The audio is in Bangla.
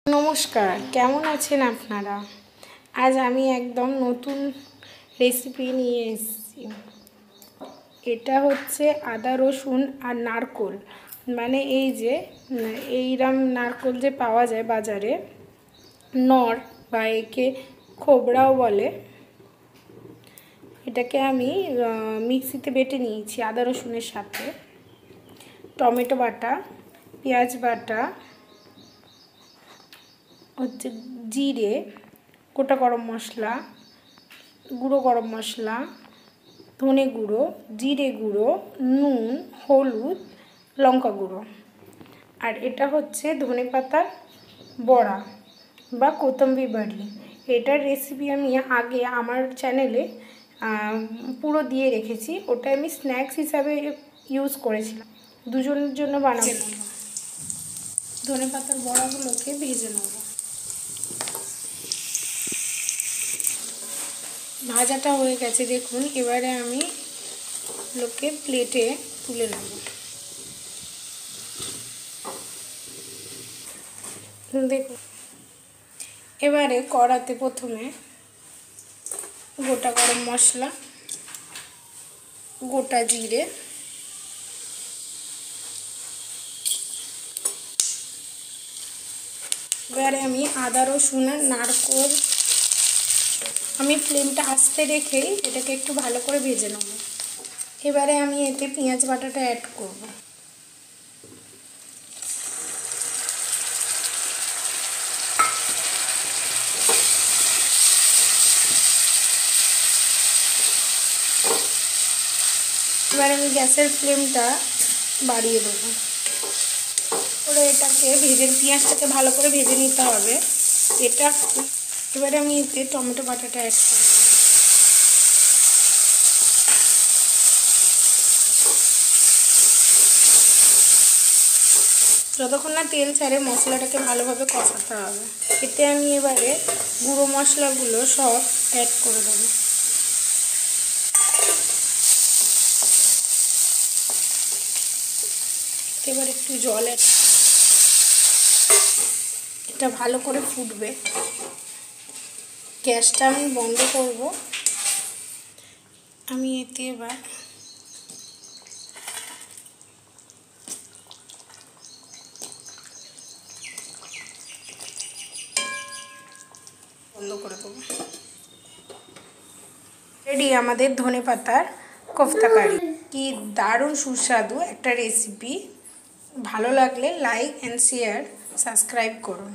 নমস্কার, কেমন আছেন আপনারা? আজ আমি একদম নতুন রেসিপি নিয়ে এসেছি। এটা হচ্ছে আদা রসুন আর নারকোল, মানে এই যে এইরকম নারকোল যে পাওয়া যায় বাজারে, নর বা একে খোবরাও বলে। এটাকে আমি মিক্সিতে বেটে নিয়েছি আদা রসুনের সাথে। টমেটো বাটা, পেঁয়াজ বাটা, হচ্ছে জিরে, গোটা গরম মশলা, গুঁড়ো গরম মশলা, ধনে গুঁড়ো, জিরে গুঁড়ো, নুন, হলুদ, লঙ্কা গুঁড়ো। আর এটা হচ্ছে ধনেপাতার বড়া বা কোতম্বরি বড়ি। এটার রেসিপি আমি আগে আমার চ্যানেলে পুরো দিয়ে রেখেছি। ওটা আমি স্ন্যাক্স হিসাবে ইউজ করেছিলাম। দুজনের জন্য বানাবো। ধনেপাতার বড়াগুলোকে ভেজে নেব। ভাজাটা হয়ে গেছে দেখুন। এবারে আমি লোকে প্লেটে তুলে নেব। দেখুন, এবারে কড়াতে প্রথমে গোটা গরম মশলা, গোটা জিরে, এবারে আমি আদা রসুন আর নারকোল, আমি ফ্লেমটা আস্তে রেখেই এটাকে একটু ভালো করে ভেজে নেব। এবারে আমি এতে পেঁয়াজ বাটাটা অ্যাড করব। এবার আমি গ্যাসের ফ্লেমটা বাড়িয়ে দেবো। করে এটাকে পেঁয়াজটাকে ভালো করে ভেজে নিতে হবে। এবারে আমি এতে টমেটো বাটাটা অ্যাড করে দেবো। যতক্ষণ না তেল ছাড়ে মশলাটাকে ভালোভাবে কষাতে হবে। এতে আমি এবারে গুঁড়ো মশলাগুলো সব অ্যাড করে দেবো। এবার একটু জল অ্যাড, এটা ভালো করে ফুটবে। গ্যাসটা আমি বন্ধ করব। আমি এতে এবার বন্ধ করে দেবো। রেডি আমাদের ধনেপাতার কোফতা কারি। কি দারুণ সুস্বাদু একটা রেসিপি। ভালো লাগলে লাইক অ্যান্ড শেয়ার, সাবস্ক্রাইব করুন।